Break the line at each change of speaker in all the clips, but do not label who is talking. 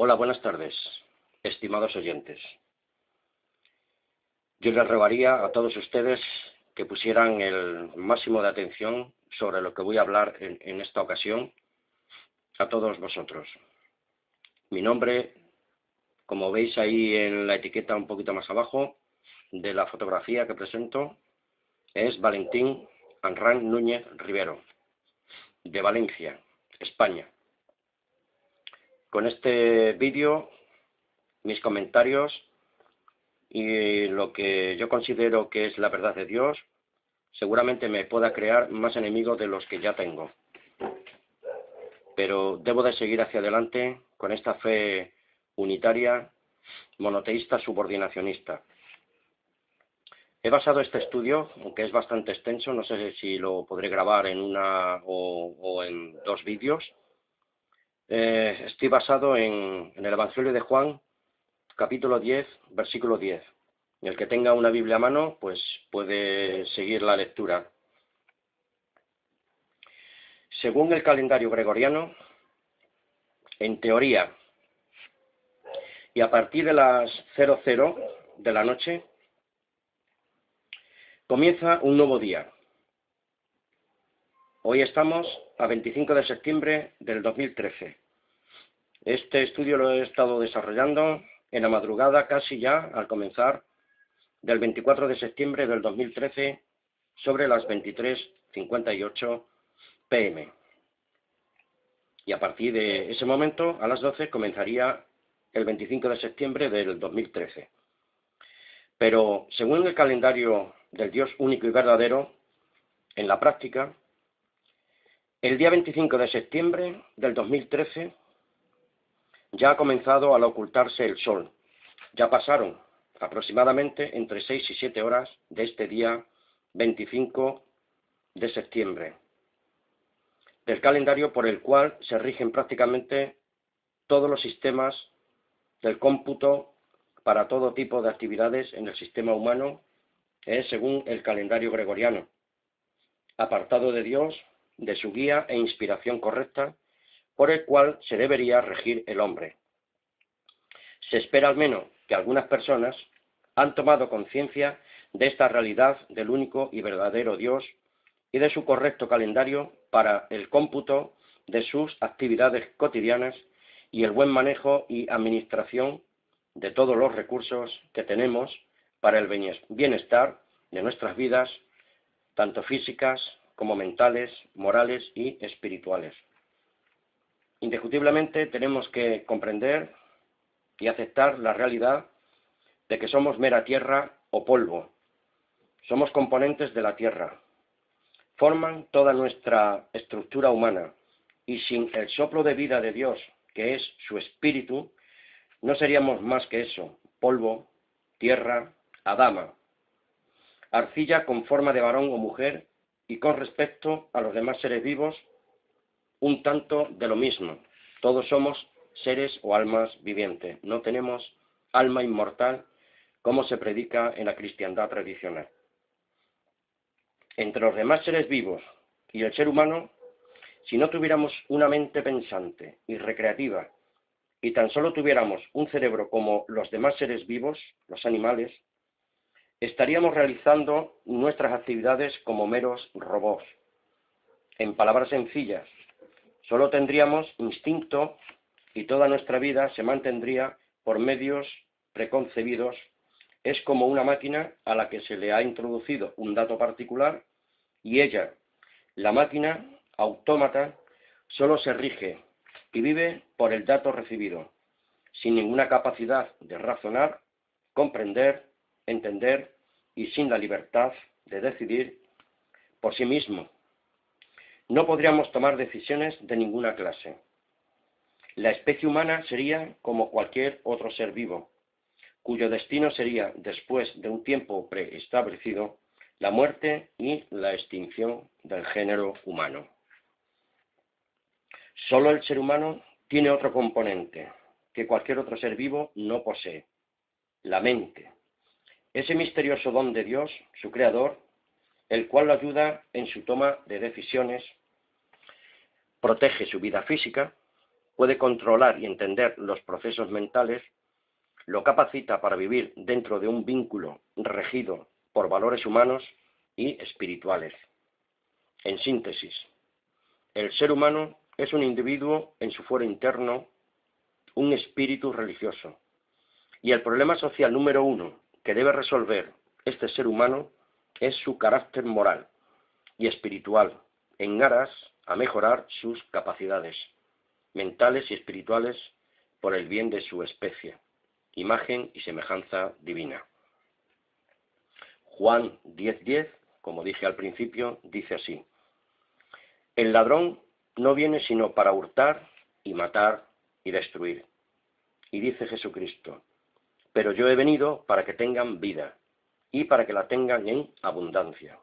Hola, buenas tardes, estimados oyentes. Yo les rogaría a todos ustedes que pusieran el máximo de atención sobre lo que voy a hablar en esta ocasión a todos vosotros. Mi nombre, como veis ahí en la etiqueta un poquito más abajo de la fotografía que presento, es Valentín Anrán Núñez Rivero, de Valencia, España. Con este vídeo, mis comentarios y lo que yo considero que es la verdad de Dios, seguramente me pueda crear más enemigos de los que ya tengo. Pero debo de seguir hacia adelante con esta fe unitaria, monoteísta, subordinacionista. He basado este estudio, aunque es bastante extenso, no sé si lo podré grabar en una o en dos vídeos. Estoy basado en el Evangelio de Juan, capítulo 10, versículo 10. El que tenga una Biblia a mano, pues puede seguir la lectura. Según el calendario gregoriano, en teoría, y a partir de las 00 de la noche, comienza un nuevo día. Hoy estamos a 25 de septiembre del 2013. Este estudio lo he estado desarrollando en la madrugada, casi ya al comenzar, del 24 de septiembre del 2013, sobre las 23:58 p.m. Y a partir de ese momento, a las 12, comenzaría el 25 de septiembre del 2013. Pero, según el calendario del Dios único y verdadero, en la práctica, el día 25 de septiembre del 2013 ya ha comenzado al ocultarse el sol. Ya pasaron aproximadamente entre 6 y 7 horas de este día 25 de septiembre, del calendario por el cual se rigen prácticamente todos los sistemas del cómputo para todo tipo de actividades en el sistema humano, según el calendario gregoriano, apartado de Dios, de su guía e inspiración correcta, por el cual se debería regir el hombre. Se espera al menos que algunas personas han tomado conciencia de esta realidad del único y verdadero Dios y de su correcto calendario para el cómputo de sus actividades cotidianas y el buen manejo y administración de todos los recursos que tenemos para el bienestar de nuestras vidas, tanto físicas como mentales, morales y espirituales. Indiscutiblemente tenemos que comprender y aceptar la realidad de que somos mera tierra o polvo. Somos componentes de la tierra. Forman toda nuestra estructura humana y sin el soplo de vida de Dios, que es su espíritu, no seríamos más que eso: polvo, tierra, adama, arcilla con forma de varón o mujer, y con respecto a los demás seres vivos, un tanto de lo mismo. Todos somos seres o almas vivientes, no tenemos alma inmortal como se predica en la cristiandad tradicional. Entre los demás seres vivos y el ser humano, si no tuviéramos una mente pensante y recreativa y tan solo tuviéramos un cerebro como los demás seres vivos, los animales, estaríamos realizando nuestras actividades como meros robots. En palabras sencillas, solo tendríamos instinto y toda nuestra vida se mantendría por medios preconcebidos. Es como una máquina a la que se le ha introducido un dato particular y ella, la máquina autómata, solo se rige y vive por el dato recibido, sin ninguna capacidad de razonar, comprender, entender y sin la libertad de decidir por sí mismo. No podríamos tomar decisiones de ninguna clase. La especie humana sería como cualquier otro ser vivo, cuyo destino sería, después de un tiempo preestablecido, la muerte y la extinción del género humano. Solo el ser humano tiene otro componente que cualquier otro ser vivo no posee: la mente. Ese misterioso don de Dios, su creador, el cual lo ayuda en su toma de decisiones, protege su vida física, puede controlar y entender los procesos mentales, lo capacita para vivir dentro de un vínculo regido por valores humanos y espirituales. En síntesis, el ser humano es un individuo en su fuero interno, un espíritu religioso. Y el problema social número uno que debe resolver este ser humano es su carácter moral y espiritual, en aras a mejorar sus capacidades mentales y espirituales por el bien de su especie, imagen y semejanza divina. Juan 10:10, como dije al principio, dice así: el ladrón no viene sino para hurtar y matar y destruir. Y dice Jesucristo: pero yo he venido para que tengan vida y para que la tengan en abundancia.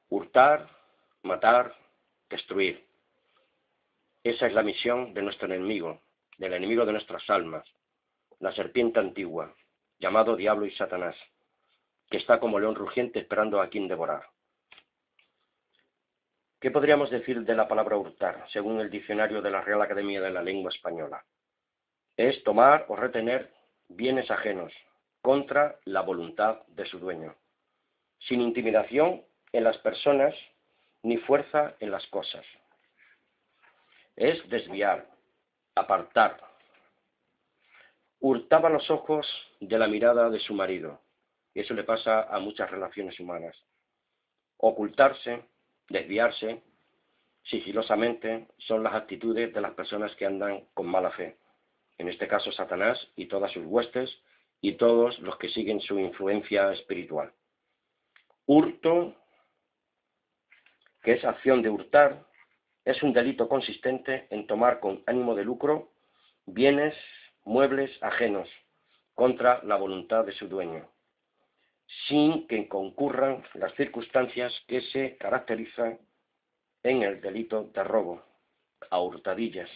Hurtar, matar, destruir. Esa es la misión de nuestro enemigo, del enemigo de nuestras almas, la serpiente antigua, llamado Diablo y Satanás, que está como león rugiente esperando a quien devorar. ¿Qué podríamos decir de la palabra hurtar, según el diccionario de la Real Academia de la Lengua Española? Es tomar o retener bienes ajenos contra la voluntad de su dueño, sin intimidación en las personas ni fuerza en las cosas. Es desviar, apartar. Hurtaba los ojos de la mirada de su marido, y eso le pasa a muchas relaciones humanas. Ocultarse, desviarse, sigilosamente, son las actitudes de las personas que andan con mala fe. En este caso Satanás y todas sus huestes y todos los que siguen su influencia espiritual. Hurto, que es acción de hurtar, es un delito consistente en tomar con ánimo de lucro bienes, muebles ajenos contra la voluntad de su dueño, sin que concurran las circunstancias que se caracterizan en el delito de robo, a hurtadillas.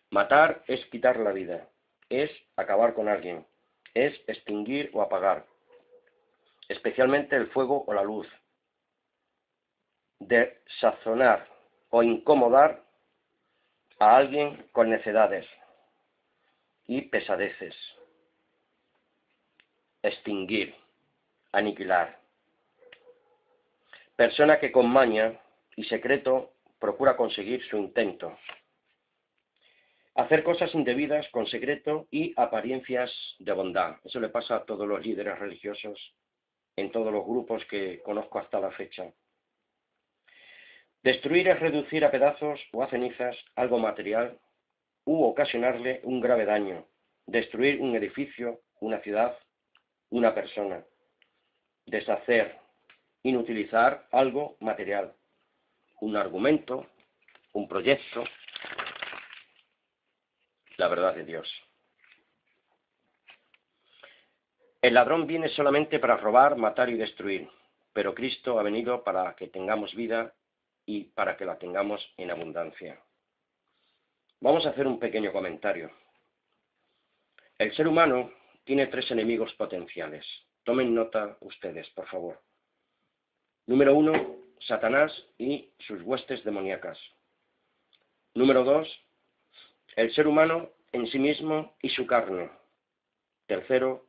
Matar es quitar la vida, es acabar con alguien, es extinguir o apagar, especialmente el fuego o la luz, desazonar o incomodar a alguien con necedades y pesadeces, extinguir, aniquilar. Persona que con maña y secreto procura conseguir su intento. Hacer cosas indebidas con secreto y apariencias de bondad. Eso le pasa a todos los líderes religiosos en todos los grupos que conozco hasta la fecha. Destruir es reducir a pedazos o a cenizas algo material u ocasionarle un grave daño. Destruir un edificio, una ciudad, una persona. Deshacer, inutilizar algo material, un argumento, un proyecto, la verdad de Dios. El ladrón viene solamente para robar, matar y destruir, pero Cristo ha venido para que tengamos vida y para que la tengamos en abundancia. Vamos a hacer un pequeño comentario. El ser humano tiene tres enemigos potenciales. Tomen nota ustedes, por favor. Número 1, Satanás y sus huestes demoníacas. Número 2, el ser humano en sí mismo y su carne. Tercero,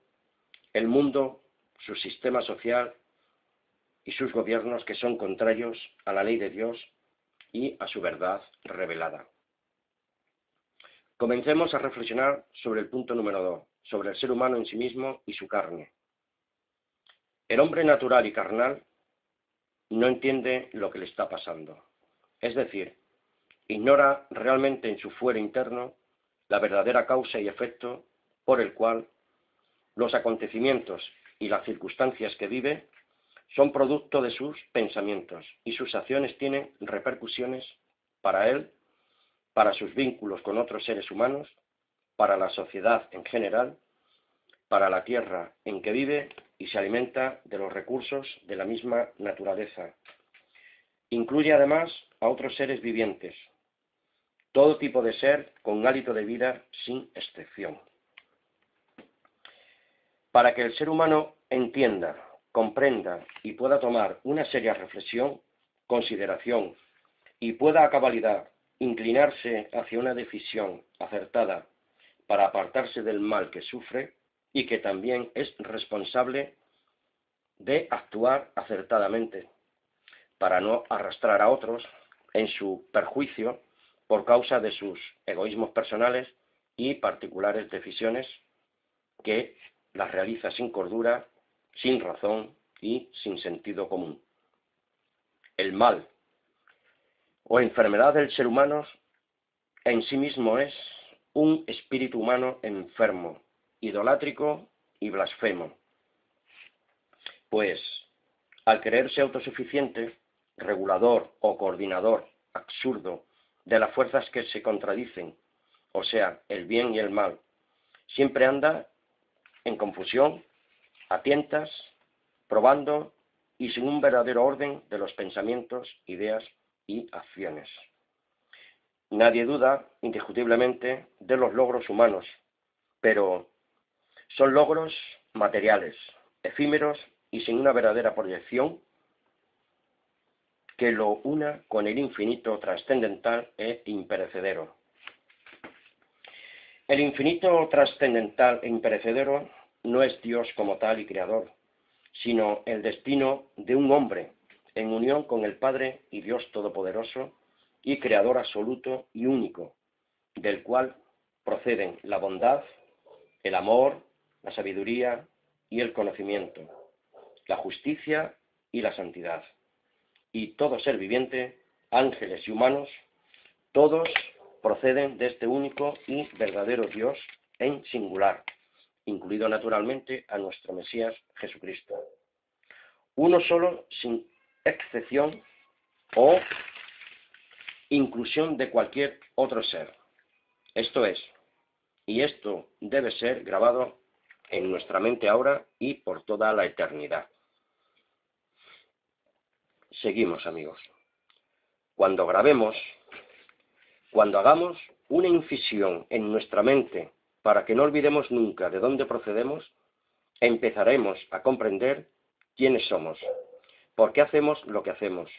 el mundo, su sistema social y sus gobiernos que son contrarios a la ley de Dios y a su verdad revelada. Comencemos a reflexionar sobre el punto número 2, sobre el ser humano en sí mismo y su carne. El hombre natural y carnal no entiende lo que le está pasando. Es decir, ignora realmente en su fuero interno la verdadera causa y efecto por el cual los acontecimientos y las circunstancias que vive son producto de sus pensamientos y sus acciones tienen repercusiones para él, para sus vínculos con otros seres humanos, para la sociedad en general, para la tierra en que vive y se alimenta de los recursos de la misma naturaleza. Incluye además a otros seres vivientes, todo tipo de ser con hálito de vida sin excepción. Para que el ser humano entienda, comprenda y pueda tomar una seria reflexión, consideración y pueda a cabalidad inclinarse hacia una decisión acertada para apartarse del mal que sufre y que también es responsable de actuar acertadamente para no arrastrar a otros en su perjuicio por causa de sus egoísmos personales y particulares decisiones que las realiza sin cordura, sin razón y sin sentido común. El mal o enfermedad del ser humano en sí mismo es un espíritu humano enfermo, idolátrico y blasfemo, pues al creerse autosuficiente, regulador o coordinador absurdo de las fuerzas que se contradicen, o sea, el bien y el mal, siempre anda en confusión, a tientas, probando y sin un verdadero orden de los pensamientos, ideas y acciones. Nadie duda, indiscutiblemente, de los logros humanos, pero son logros materiales, efímeros y sin una verdadera proyección que lo una con el infinito trascendental e imperecedero. El infinito trascendental e imperecedero no es Dios como tal y creador, sino el destino de un hombre en unión con el Padre y Dios Todopoderoso y Creador absoluto y único, del cual proceden la bondad, el amor, la sabiduría y el conocimiento, la justicia y la santidad. Y todo ser viviente, ángeles y humanos, todos proceden de este único y verdadero Dios en singular, incluido naturalmente a nuestro Mesías Jesucristo. Uno solo, sin excepción o inclusión de cualquier otro ser. Esto es, y esto debe ser grabado en nuestra mente ahora y por toda la eternidad. Seguimos, amigos. Cuando grabemos, cuando hagamos una incisión en nuestra mente para que no olvidemos nunca de dónde procedemos, empezaremos a comprender quiénes somos, por qué hacemos lo que hacemos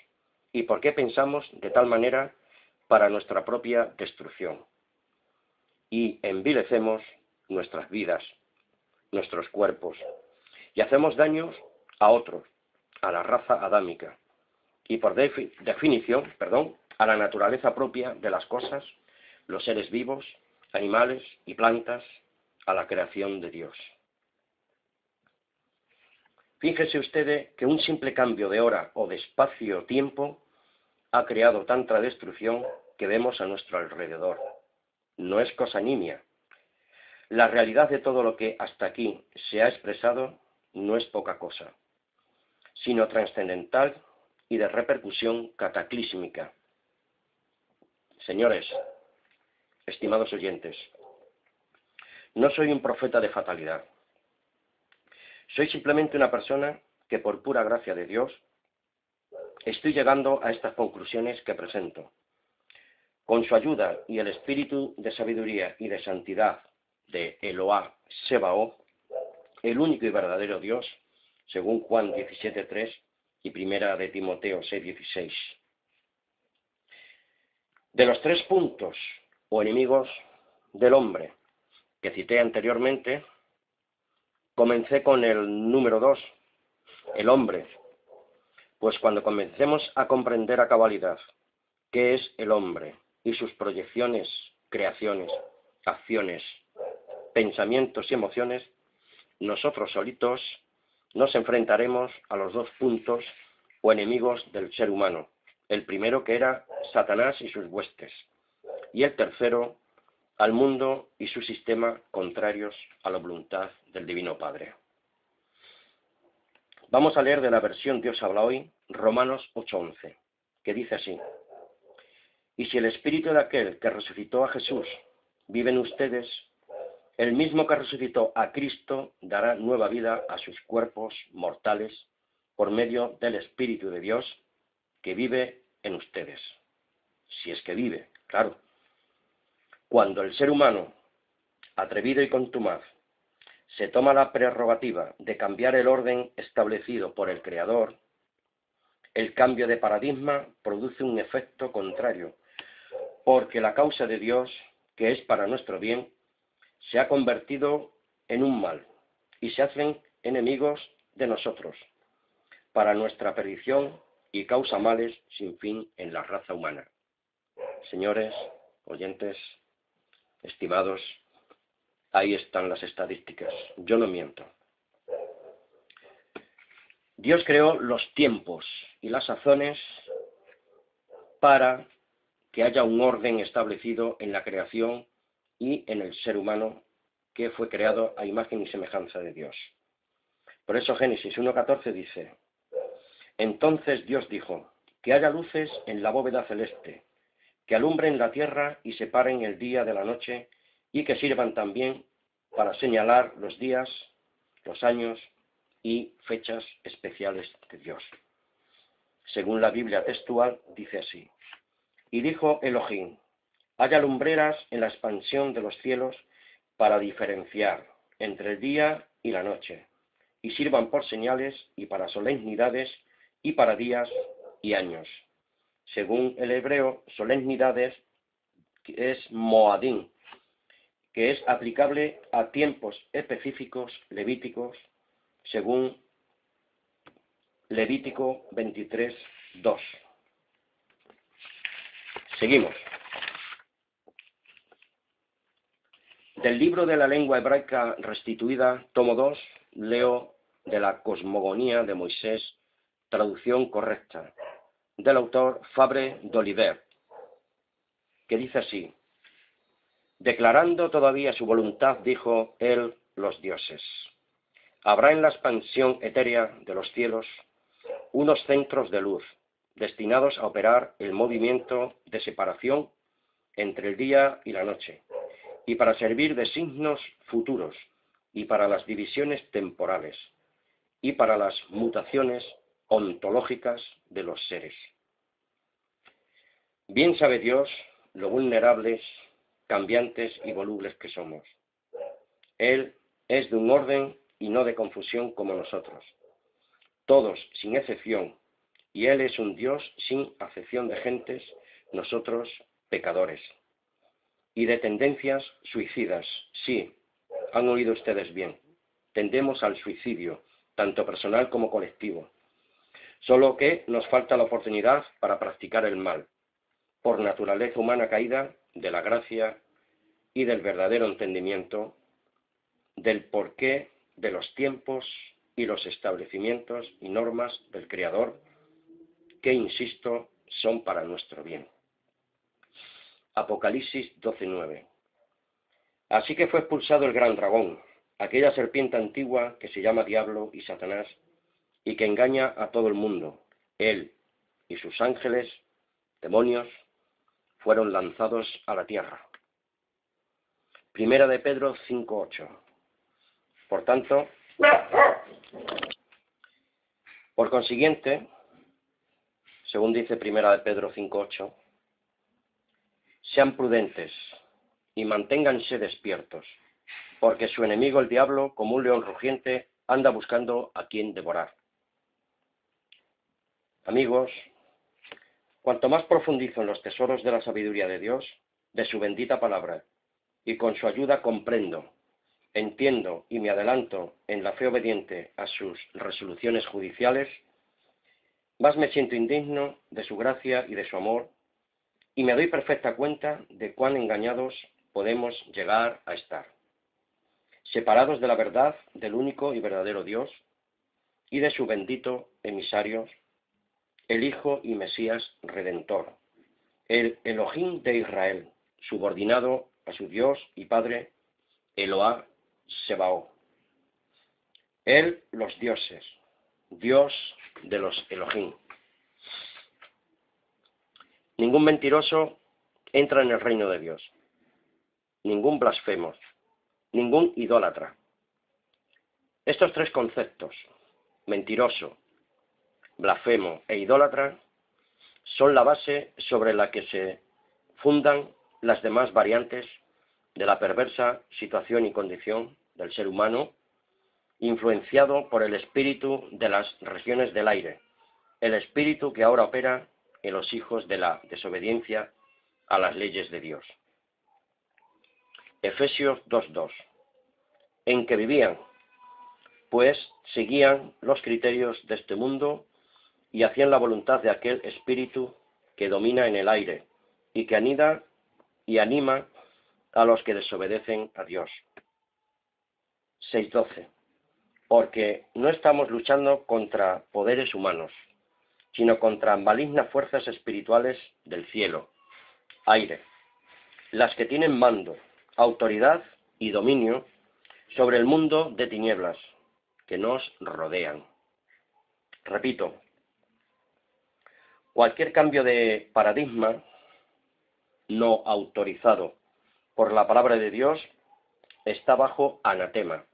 y por qué pensamos de tal manera para nuestra propia destrucción. Y envilecemos nuestras vidas, nuestros cuerpos, y hacemos daños a otros, a la raza adámica, y por definición, a la naturaleza propia de las cosas, los seres vivos, animales y plantas, a la creación de Dios. Fíjese usted que un simple cambio de hora o de espacio-tiempo ha creado tanta destrucción que vemos a nuestro alrededor. No es cosa nimia. La realidad de todo lo que hasta aquí se ha expresado no es poca cosa, sino trascendental y de repercusión cataclísmica. Señores, estimados oyentes, no soy un profeta de fatalidad. Soy simplemente una persona que por pura gracia de Dios estoy llegando a estas conclusiones que presento. Con su ayuda y el espíritu de sabiduría y de santidad de Eloá Sebaot, el único y verdadero Dios, según Juan 17:3 y primera de Timoteo 6:16. De los 3 puntos o enemigos del hombre que cité anteriormente, comencé con el número 2, el hombre, pues cuando comencemos a comprender a cabalidad qué es el hombre y sus proyecciones, creaciones, acciones, pensamientos y emociones, nosotros solitos nos enfrentaremos a los 2 puntos o enemigos del ser humano. El primero, que era Satanás y sus huestes, y el tercero, al mundo y su sistema contrarios a la voluntad del Divino Padre. Vamos a leer de la versión Dios habla hoy, Romanos 8:11, que dice así: y si el espíritu de aquel que resucitó a Jesús vive en ustedes, el mismo que resucitó a Cristo dará nueva vida a sus cuerpos mortales por medio del Espíritu de Dios que vive en ustedes. Si es que vive, claro. Cuando el ser humano, atrevido y contumaz, se toma la prerrogativa de cambiar el orden establecido por el Creador, el cambio de paradigma produce un efecto contrario, porque la causa de Dios, que es para nuestro bien, se ha convertido en un mal, y se hacen enemigos de nosotros, para nuestra perdición, y causa males sin fin en la raza humana. Señores, oyentes, estimados, ahí están las estadísticas. Yo no miento. Dios creó los tiempos y las sazones para que haya un orden establecido en la creación y en el ser humano que fue creado a imagen y semejanza de Dios. Por eso Génesis 1:14 dice: entonces Dios dijo, que haya luces en la bóveda celeste, que alumbren la tierra y separen el día de la noche, y que sirvan también para señalar los días, los años y fechas especiales de Dios. Según la Biblia textual, dice así: y dijo Elohim, haya lumbreras en la expansión de los cielos para diferenciar entre el día y la noche, y sirvan por señales y para solemnidades y para días y años. Según el hebreo, solemnidades es moadim, que es aplicable a tiempos específicos levíticos, según Levítico 23:2. Seguimos. Del libro de la lengua hebraica restituida, tomo 2, leo de la Cosmogonía de Moisés, traducción correcta, del autor Fabre d'Olivet, que dice así: declarando todavía su voluntad, dijo él los dioses, habrá en la expansión etérea de los cielos unos centros de luz, destinados a operar el movimiento de separación entre el día y la noche, y para servir de signos futuros, y para las divisiones temporales, y para las mutaciones ontológicas de los seres. Bien sabe Dios lo vulnerables, cambiantes y volubles que somos. Él es de un orden y no de confusión como nosotros, todos sin excepción, y Él es un Dios sin acepción de gentes, nosotros pecadores. Y de tendencias suicidas, sí, han oído ustedes bien, tendemos al suicidio, tanto personal como colectivo, solo que nos falta la oportunidad para practicar el mal, por naturaleza humana caída de la gracia y del verdadero entendimiento del porqué de los tiempos y los establecimientos y normas del Creador, que, insisto, son para nuestro bien. Apocalipsis 12:9. Así que fue expulsado el gran dragón, aquella serpiente antigua que se llama Diablo y Satanás, y que engaña a todo el mundo. Él y sus ángeles, demonios, fueron lanzados a la tierra. Primera de Pedro 5:8. Por tanto, por consiguiente, según dice Primera de Pedro 5:8, sean prudentes y manténganse despiertos, porque su enemigo el diablo, como un león rugiente, anda buscando a quien devorar. Amigos, cuanto más profundizo en los tesoros de la sabiduría de Dios, de su bendita palabra, y con su ayuda comprendo, entiendo y me adelanto en la fe obediente a sus resoluciones judiciales, más me siento indigno de su gracia y de su amor, y me doy perfecta cuenta de cuán engañados podemos llegar a estar, separados de la verdad del único y verdadero Dios y de su bendito emisario, el Hijo y Mesías Redentor, el Elohim de Israel, subordinado a su Dios y Padre, Eloá Sebaot. Él, los dioses, Dios de los Elohim. Ningún mentiroso entra en el reino de Dios, ningún blasfemo, ningún idólatra. Estos tres conceptos, mentiroso, blasfemo e idólatra, son la base sobre la que se fundan las demás variantes de la perversa situación y condición del ser humano, influenciado por el espíritu de las regiones del aire, el espíritu que ahora opera en los hijos de la desobediencia a las leyes de Dios. Efesios 2:2. En que vivían, pues seguían los criterios de este mundo y hacían la voluntad de aquel espíritu que domina en el aire y que anida y anima a los que desobedecen a Dios. 6:12. Porque no estamos luchando contra poderes humanos, sino contra malignas fuerzas espirituales del cielo, aire, las que tienen mando, autoridad y dominio sobre el mundo de tinieblas que nos rodean. Repito, cualquier cambio de paradigma no autorizado por la palabra de Dios está bajo anatema.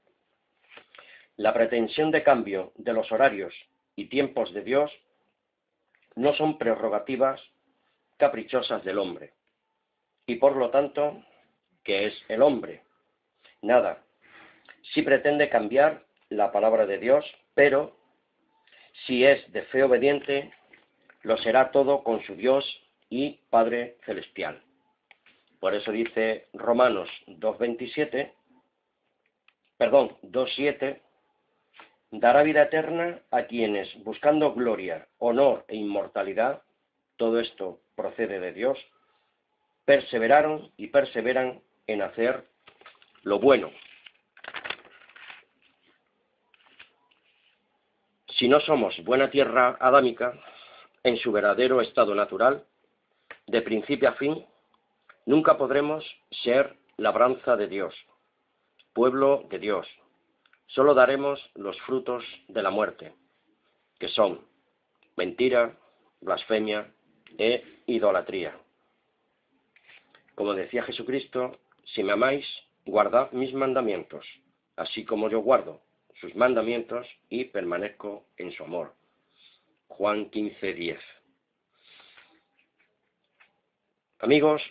La pretensión de cambio de los horarios y tiempos de Dios no son prerrogativas caprichosas del hombre. Y por lo tanto, ¿qué es el hombre? Nada. Sí pretende cambiar la palabra de Dios, pero si es de fe obediente, lo será todo con su Dios y Padre Celestial. Por eso dice Romanos 2:7, dará vida eterna a quienes, buscando gloria, honor e inmortalidad, todo esto procede de Dios, perseveraron y perseveran en hacer lo bueno. Si no somos buena tierra adámica, en su verdadero estado natural, de principio a fin, nunca podremos ser labranza de Dios, pueblo de Dios. Solo daremos los frutos de la muerte, que son mentira, blasfemia e idolatría. Como decía Jesucristo, si me amáis, guardad mis mandamientos, así como yo guardo sus mandamientos y permanezco en su amor. Juan 15:10. Amigos,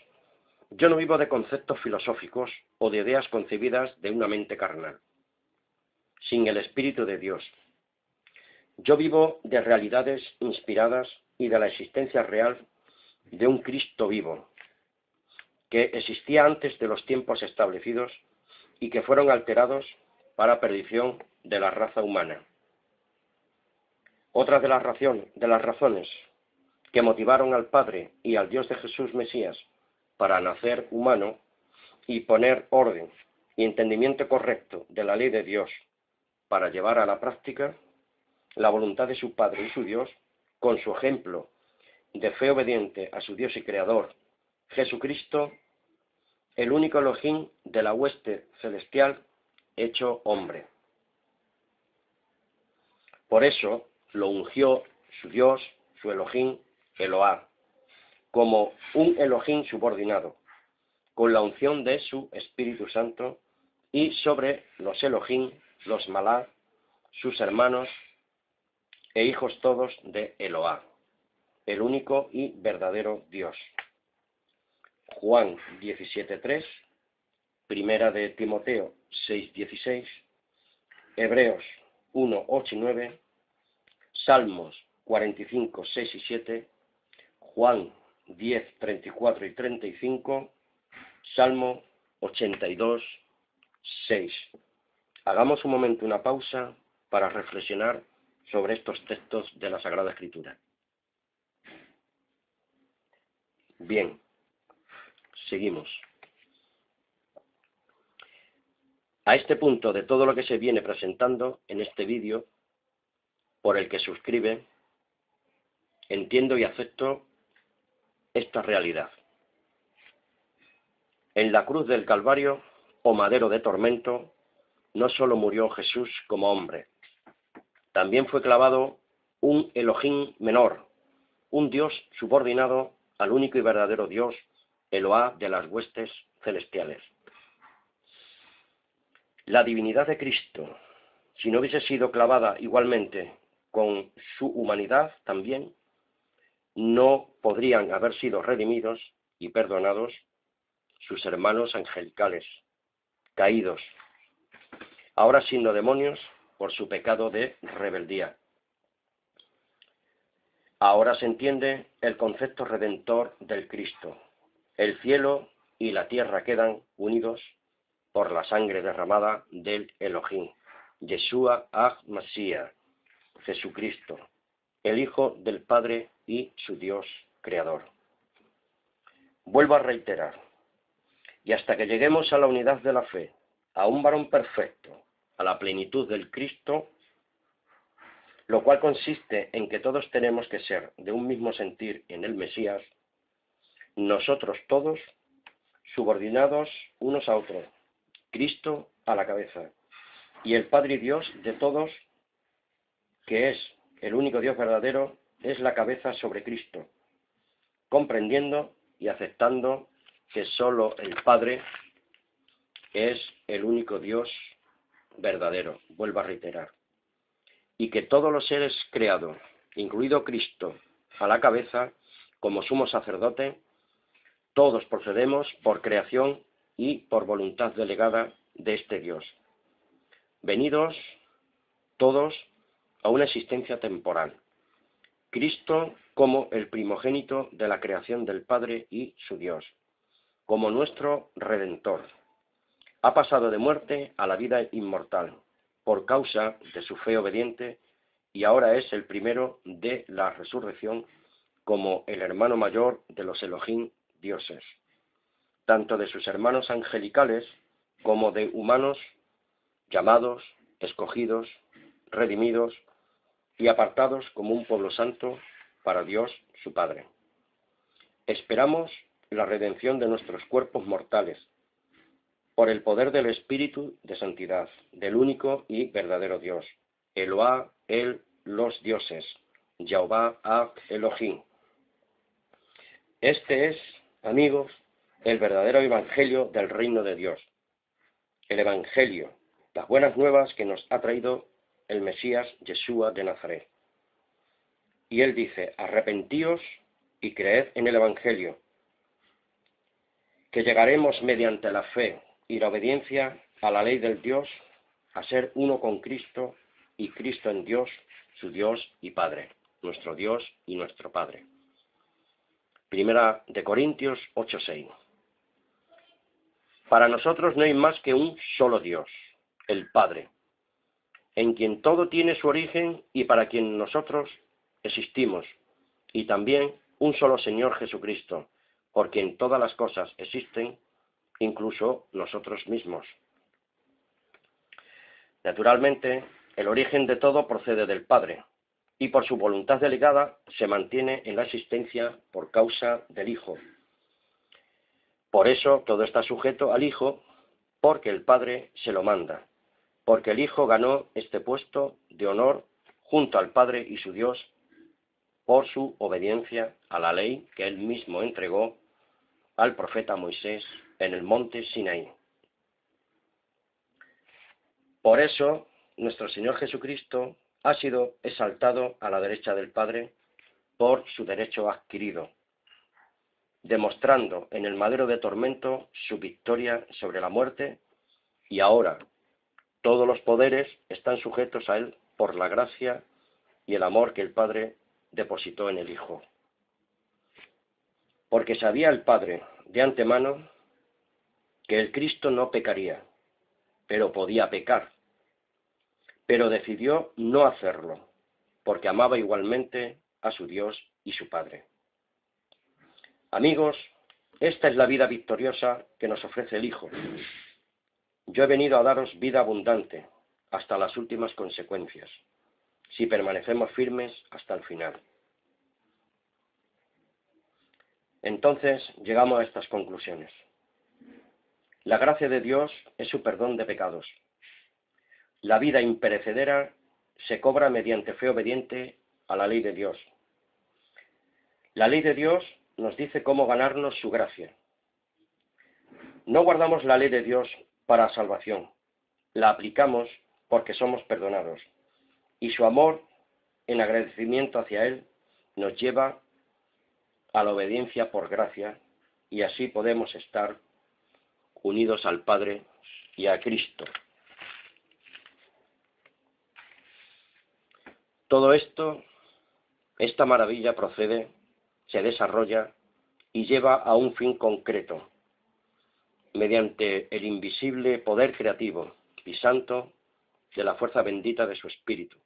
yo no vivo de conceptos filosóficos o de ideas concebidas de una mente carnal, sin el Espíritu de Dios. Yo vivo de realidades inspiradas y de la existencia real de un Cristo vivo, que existía antes de los tiempos establecidos y que fueron alterados para perdición de la raza humana. Otra de las razones que motivaron al Padre y al Dios de Jesús Mesías para nacer humano y poner orden y entendimiento correcto de la ley de Dios para llevar a la práctica la voluntad de su Padre y su Dios, con su ejemplo de fe obediente a su Dios y Creador, Jesucristo, el único Elohim de la hueste celestial hecho hombre. Por eso lo ungió su Dios, su Elohim, Eloá, como un Elohim subordinado, con la unción de su Espíritu Santo, y sobre los Elohim, los Malá, sus hermanos e hijos todos de Eloá, el único y verdadero Dios. Juan 17:3, Primera de Timoteo 6:16, Hebreos 1:8 y 9, Salmos 45:6 y 7, Juan 10:34 y 35, Salmo 82:6. Hagamos un momento una pausa para reflexionar sobre estos textos de la Sagrada Escritura. Bien, seguimos. A este punto de todo lo que se viene presentando en este vídeo, por el que suscribe, entiendo y acepto esta realidad. En la cruz del Calvario, o madero de tormento, no solo murió Jesús como hombre, también fue clavado un Elohim menor, un Dios subordinado al único y verdadero Dios, Eloá de las huestes celestiales. La divinidad de Cristo, si no hubiese sido clavada igualmente con su humanidad también, no podrían haber sido redimidos y perdonados sus hermanos angelicales, caídos, ahora siendo demonios por su pecado de rebeldía. Ahora se entiende el concepto redentor del Cristo, El cielo y la tierra quedan unidos por la sangre derramada del Elohim, Yeshua HaMashiach, Jesucristo, el Hijo del Padre y su Dios Creador. Vuelvo a reiterar, y hasta que lleguemos a la unidad de la fe, a un varón perfecto, a la plenitud del Cristo, lo cual consiste en que todos tenemos que ser de un mismo sentir en el Mesías, nosotros todos subordinados unos a otros, Cristo a la cabeza, y el Padre y Dios de todos, que es el único Dios verdadero, es la cabeza sobre Cristo, comprendiendo y aceptando que sólo el Padre es el único Dios verdadero, vuelvo a reiterar, y que todos los seres creados, incluido Cristo, a la cabeza, como sumo sacerdote, todos procedemos por creación y por voluntad delegada de este Dios, venidos todos a una existencia temporal. Cristo como el primogénito de la creación del Padre y su Dios, como nuestro Redentor. Ha pasado de muerte a la vida inmortal por causa de su fe obediente y ahora es el primero de la resurrección como el hermano mayor de los Elohim dioses, tanto de sus hermanos angelicales como de humanos llamados, escogidos, redimidos y apartados como un pueblo santo para Dios su Padre. Esperamos la redención de nuestros cuerpos mortales por el poder del Espíritu de Santidad, del único y verdadero Dios, Eloah, los dioses, Jehová Elohim. Este es, amigos, el verdadero evangelio del reino de Dios. El evangelio, las buenas nuevas que nos ha traído el Mesías Yeshua de Nazaret. Y él dice, arrepentíos y creed en el evangelio, que llegaremos mediante la fe y la obediencia a la ley del Dios, a ser uno con Cristo y Cristo en Dios, su Dios y Padre, nuestro Dios y nuestro Padre. Primera de Corintios 8:6. Para nosotros no hay más que un solo Dios, el Padre, en quien todo tiene su origen y para quien nosotros existimos, y también un solo Señor Jesucristo, por quien todas las cosas existen, incluso nosotros mismos. Naturalmente, el origen de todo procede del Padre, y por su voluntad delegada se mantiene en la existencia por causa del Hijo. Por eso todo está sujeto al Hijo, porque el Padre se lo manda, porque el Hijo ganó este puesto de honor junto al Padre y su Dios por su obediencia a la ley que él mismo entregó al profeta Moisés en el monte Sinaí. Por eso, nuestro Señor Jesucristo ha sido exaltado a la derecha del Padre por su derecho adquirido, demostrando en el madero de tormento su victoria sobre la muerte, y ahora todos los poderes están sujetos a él por la gracia y el amor que el Padre depositó en el Hijo. Porque sabía el Padre de antemano que el Cristo no pecaría, pero podía pecar, pero decidió no hacerlo, porque amaba igualmente a su Dios y su Padre. Amigos, esta es la vida victoriosa que nos ofrece el Hijo. Yo he venido a daros vida abundante hasta las últimas consecuencias, si permanecemos firmes hasta el final. Entonces llegamos a estas conclusiones. La gracia de Dios es su perdón de pecados. La vida imperecedera se cobra mediante fe obediente a la ley de Dios. La ley de Dios nos dice cómo ganarnos su gracia. No guardamos la ley de Dios para salvación, la aplicamos porque somos perdonados, y su amor, en agradecimiento hacia Él, nos lleva a la obediencia por gracia, y así podemos estar unidos al Padre y a Cristo. Todo esto, esta maravilla procede, se desarrolla y lleva a un fin concreto, mediante el invisible poder creativo y santo de la fuerza bendita de su espíritu,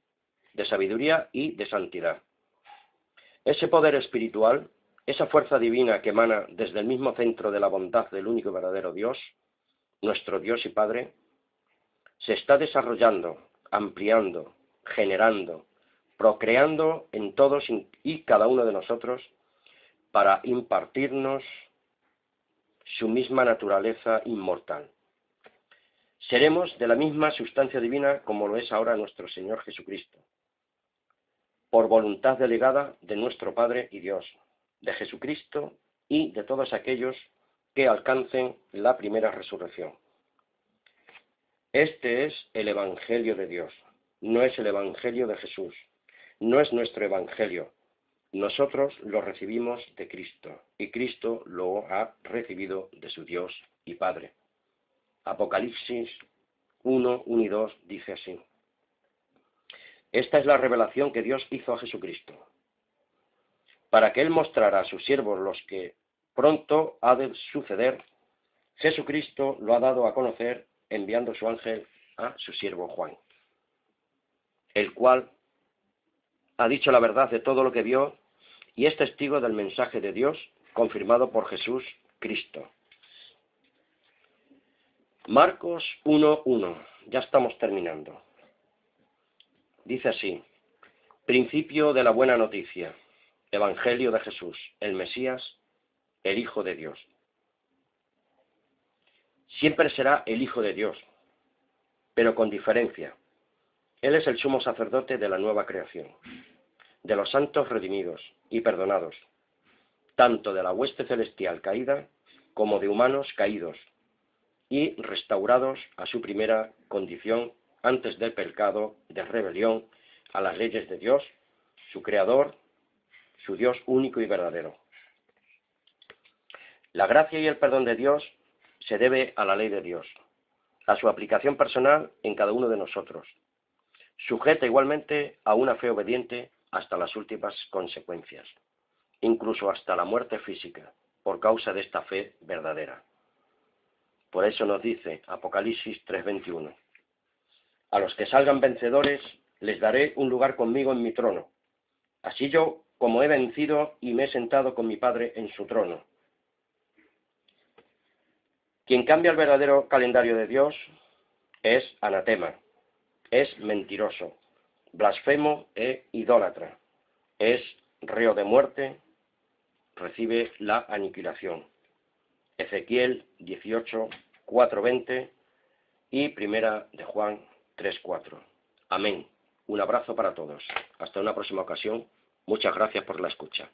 de sabiduría y de santidad. Ese poder espiritual, esa fuerza divina que emana desde el mismo centro de la bondad del único y verdadero Dios, nuestro Dios y Padre, se está desarrollando, ampliando, generando, procreando en todos y cada uno de nosotros para impartirnos su misma naturaleza inmortal. Seremos de la misma sustancia divina como lo es ahora nuestro Señor Jesucristo, por voluntad delegada de nuestro Padre y Dios, de Jesucristo y de todos aquellos que alcancen la primera resurrección. Este es el Evangelio de Dios, no es el Evangelio de Jesús, no es nuestro Evangelio. Nosotros lo recibimos de Cristo y Cristo lo ha recibido de su Dios y Padre. Apocalipsis 1, 1 y 2 dice así: esta es la revelación que Dios hizo a Jesucristo, para que Él mostrara a sus siervos los que pronto ha de suceder. Jesucristo lo ha dado a conocer enviando su ángel a su siervo Juan, el cual ha dicho la verdad de todo lo que vio y es testigo del mensaje de Dios confirmado por Jesús Cristo. Marcos 1:1, ya estamos terminando. Dice así: principio de la buena noticia, Evangelio de Jesús, el Mesías, el Hijo de Dios. Siempre será el Hijo de Dios, pero con diferencia. Él es el sumo sacerdote de la nueva creación, de los santos redimidos y perdonados, tanto de la hueste celestial caída como de humanos caídos y restaurados a su primera condición antes del pecado de rebelión a las leyes de Dios, su Creador, su Dios único y verdadero. La gracia y el perdón de Dios se debe a la ley de Dios, a su aplicación personal en cada uno de nosotros, sujeta igualmente a una fe obediente hasta las últimas consecuencias, incluso hasta la muerte física, por causa de esta fe verdadera. Por eso nos dice Apocalipsis 3:21, a los que salgan vencedores les daré un lugar conmigo en mi trono, así yo como he vencido y me he sentado con mi Padre en su trono. Quien cambia el verdadero calendario de Dios es anatema, es mentiroso, blasfemo e idólatra, es reo de muerte, recibe la aniquilación. Ezequiel 18, 4:20 y primera de Juan 3:4. Amén. Un abrazo para todos. Hasta una próxima ocasión. Muchas gracias por la escucha.